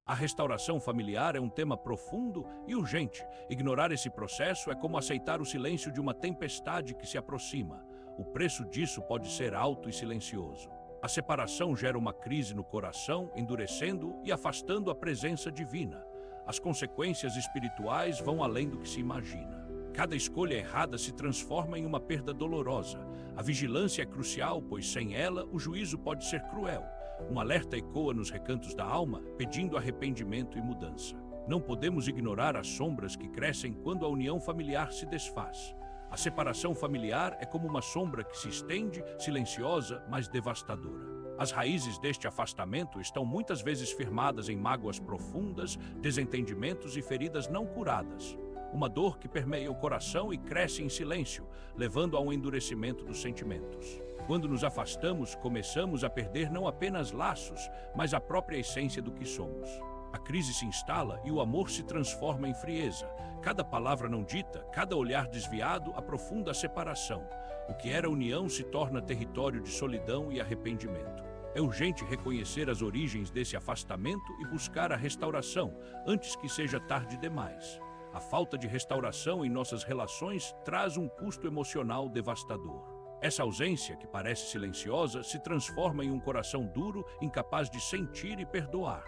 A restauração familiar é um tema profundo e urgente. Ignorar esse processo é como aceitar o silêncio de uma tempestade que se aproxima. O preço disso pode ser alto e silencioso. A separação gera uma crise no coração, endurecendo e afastando a presença divina. As consequências espirituais vão além do que se imagina. Cada escolha errada se transforma em uma perda dolorosa. A vigilância é crucial, pois sem ela, o juízo pode ser cruel. Um alerta ecoa nos recantos da alma, pedindo arrependimento e mudança. Não podemos ignorar as sombras que crescem quando a união familiar se desfaz. A separação familiar é como uma sombra que se estende, silenciosa, mas devastadora. As raízes deste afastamento estão muitas vezes firmadas em mágoas profundas, desentendimentos e feridas não curadas. Uma dor que permeia o coração e cresce em silêncio, levando a um endurecimento dos sentimentos. Quando nos afastamos, começamos a perder não apenas laços, mas a própria essência do que somos. A crise se instala e o amor se transforma em frieza. Cada palavra não dita, cada olhar desviado aprofunda a separação. O que era união se torna território de solidão e arrependimento. É urgente reconhecer as origens desse afastamento e buscar a restauração, antes que seja tarde demais. A falta de restauração em nossas relações traz um custo emocional devastador. Essa ausência, que parece silenciosa, se transforma em um coração duro, incapaz de sentir e perdoar.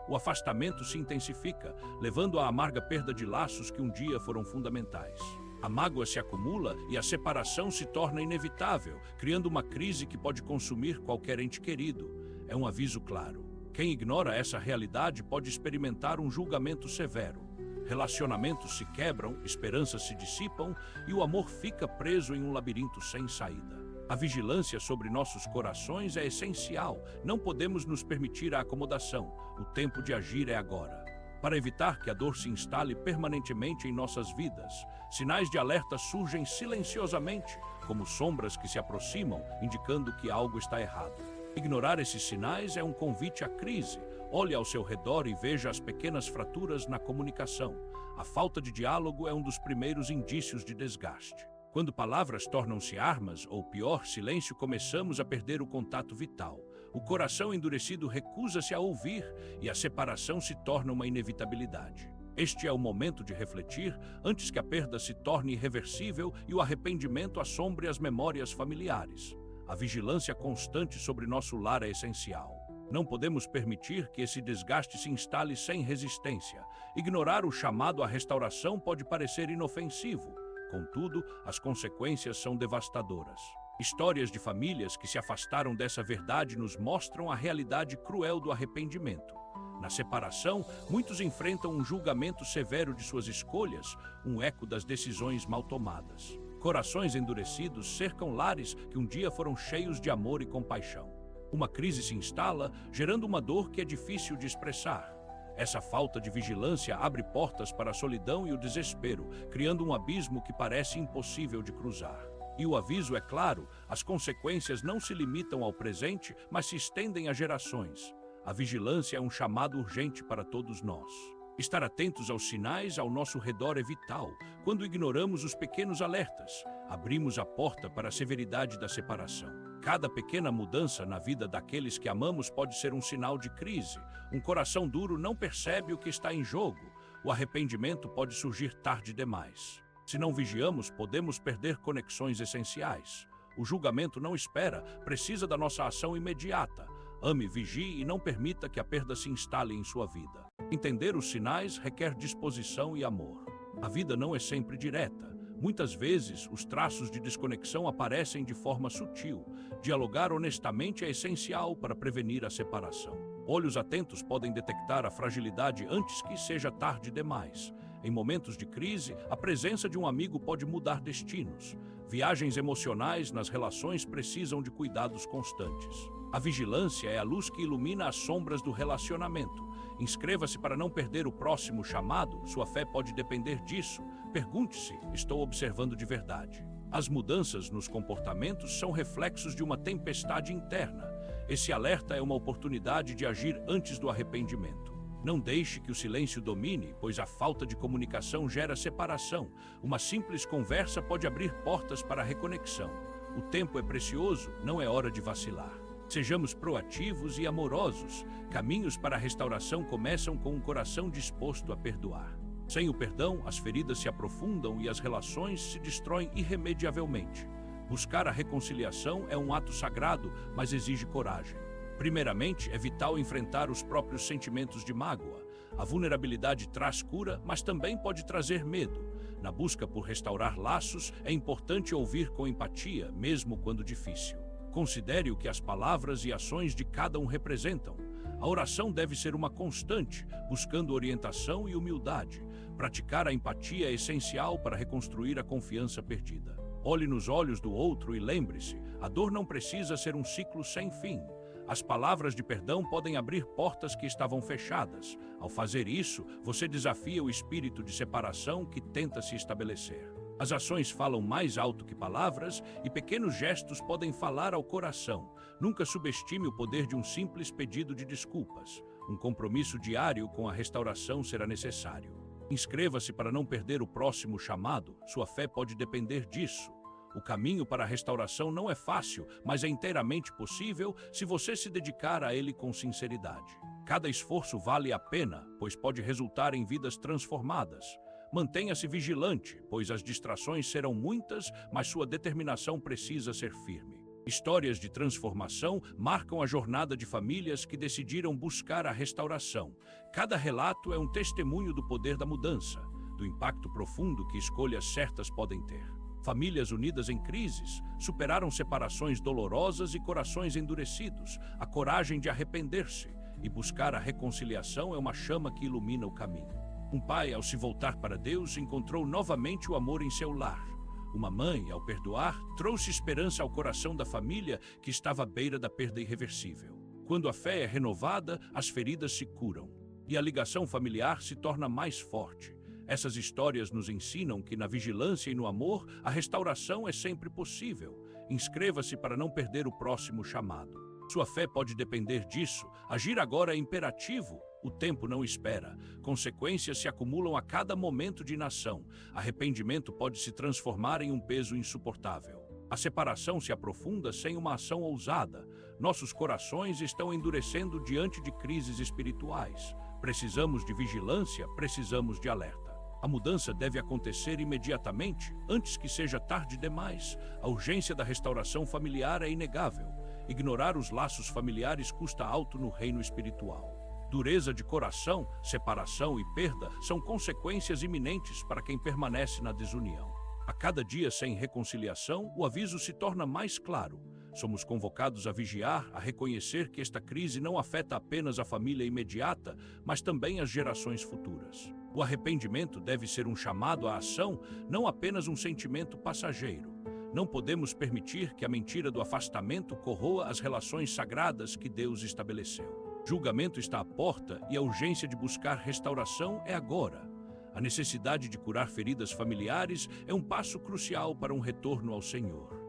O afastamento se intensifica, levando à amarga perda de laços que um dia foram fundamentais. A mágoa se acumula e a separação se torna inevitável, criando uma crise que pode consumir qualquer ente querido. É um aviso claro. Quem ignora essa realidade pode experimentar um julgamento severo. Relacionamentos se quebram, esperanças se dissipam e o amor fica preso em um labirinto sem saída. A vigilância sobre nossos corações é essencial. Não podemos nos permitir a acomodação. O tempo de agir é agora. Para evitar que a dor se instale permanentemente em nossas vidas, sinais de alerta surgem silenciosamente, como sombras que se aproximam, indicando que algo está errado. Ignorar esses sinais é um convite à crise. Olhe ao seu redor e veja as pequenas fraturas na comunicação. A falta de diálogo é um dos primeiros indícios de desgaste. Quando palavras tornam-se armas, ou pior, silêncio, começamos a perder o contato vital. O coração endurecido recusa-se a ouvir e a separação se torna uma inevitabilidade. Este é o momento de refletir antes que a perda se torne irreversível e o arrependimento assombre as memórias familiares. A vigilância constante sobre nosso lar é essencial. Não podemos permitir que esse desgaste se instale sem resistência. Ignorar o chamado à restauração pode parecer inofensivo. Contudo, as consequências são devastadoras. Histórias de famílias que se afastaram dessa verdade nos mostram a realidade cruel do arrependimento. Na separação, muitos enfrentam um julgamento severo de suas escolhas, um eco das decisões mal tomadas. Corações endurecidos cercam lares que um dia foram cheios de amor e compaixão. Uma crise se instala, gerando uma dor que é difícil de expressar. Essa falta de vigilância abre portas para a solidão e o desespero, criando um abismo que parece impossível de cruzar. E o aviso é claro, as consequências não se limitam ao presente, mas se estendem a gerações. A vigilância é um chamado urgente para todos nós. Estar atentos aos sinais ao nosso redor é vital. Quando ignoramos os pequenos alertas, abrimos a porta para a severidade da separação. Cada pequena mudança na vida daqueles que amamos pode ser um sinal de crise. Um coração duro não percebe o que está em jogo. O arrependimento pode surgir tarde demais. Se não vigiamos, podemos perder conexões essenciais. O julgamento não espera, precisa da nossa ação imediata. Ame, vigie e não permita que a perda se instale em sua vida. Entender os sinais requer disposição e amor. A vida não é sempre direta. Muitas vezes, os traços de desconexão aparecem de forma sutil. Dialogar honestamente é essencial para prevenir a separação. Olhos atentos podem detectar a fragilidade antes que seja tarde demais. Em momentos de crise, a presença de um amigo pode mudar destinos. Viagens emocionais nas relações precisam de cuidados constantes. A vigilância é a luz que ilumina as sombras do relacionamento. Inscreva-se para não perder o próximo chamado, sua fé pode depender disso. Pergunte-se, estou observando de verdade? As mudanças nos comportamentos são reflexos de uma tempestade interna. Esse alerta é uma oportunidade de agir antes do arrependimento. Não deixe que o silêncio domine, pois a falta de comunicação gera separação. Uma simples conversa pode abrir portas para a reconexão. O tempo é precioso, não é hora de vacilar. Sejamos proativos e amorosos. Caminhos para a restauração começam com um coração disposto a perdoar. Sem o perdão, as feridas se aprofundam e as relações se destroem irremediavelmente. Buscar a reconciliação é um ato sagrado, mas exige coragem. Primeiramente, é vital enfrentar os próprios sentimentos de mágoa. A vulnerabilidade traz cura, mas também pode trazer medo. Na busca por restaurar laços, é importante ouvir com empatia, mesmo quando difícil. Considere o que as palavras e ações de cada um representam. A oração deve ser uma constante, buscando orientação e humildade. Praticar a empatia é essencial para reconstruir a confiança perdida. Olhe nos olhos do outro e lembre-se, a dor não precisa ser um ciclo sem fim. As palavras de perdão podem abrir portas que estavam fechadas. Ao fazer isso, você desafia o espírito de separação que tenta se estabelecer. As ações falam mais alto que palavras e pequenos gestos podem falar ao coração. Nunca subestime o poder de um simples pedido de desculpas. Um compromisso diário com a restauração será necessário. Inscreva-se para não perder o próximo chamado. Sua fé pode depender disso. O caminho para a restauração não é fácil, mas é inteiramente possível se você se dedicar a ele com sinceridade. Cada esforço vale a pena, pois pode resultar em vidas transformadas. Mantenha-se vigilante, pois as distrações serão muitas, mas sua determinação precisa ser firme. Histórias de transformação marcam a jornada de famílias que decidiram buscar a restauração. Cada relato é um testemunho do poder da mudança, do impacto profundo que escolhas certas podem ter. Famílias unidas em crises superaram separações dolorosas e corações endurecidos. A coragem de arrepender-se e buscar a reconciliação é uma chama que ilumina o caminho. Um pai, ao se voltar para Deus, encontrou novamente o amor em seu lar. Uma mãe, ao perdoar, trouxe esperança ao coração da família que estava à beira da perda irreversível. Quando a fé é renovada, as feridas se curam e a ligação familiar se torna mais forte. Essas histórias nos ensinam que na vigilância e no amor, a restauração é sempre possível. Inscreva-se para não perder o próximo chamado. Sua fé pode depender disso. Agir agora é imperativo. O tempo não espera. Consequências se acumulam a cada momento de inação. Arrependimento pode se transformar em um peso insuportável. A separação se aprofunda sem uma ação ousada. Nossos corações estão endurecendo diante de crises espirituais. Precisamos de vigilância, precisamos de alerta. A mudança deve acontecer imediatamente, antes que seja tarde demais. A urgência da restauração familiar é inegável. Ignorar os laços familiares custa alto no reino espiritual. Dureza de coração, separação e perda são consequências iminentes para quem permanece na desunião. A cada dia sem reconciliação, o aviso se torna mais claro. Somos convocados a vigiar, a reconhecer que esta crise não afeta apenas a família imediata, mas também as gerações futuras. O arrependimento deve ser um chamado à ação, não apenas um sentimento passageiro. Não podemos permitir que a mentira do afastamento corroa as relações sagradas que Deus estabeleceu. Julgamento está à porta e a urgência de buscar restauração é agora. A necessidade de curar feridas familiares é um passo crucial para um retorno ao Senhor.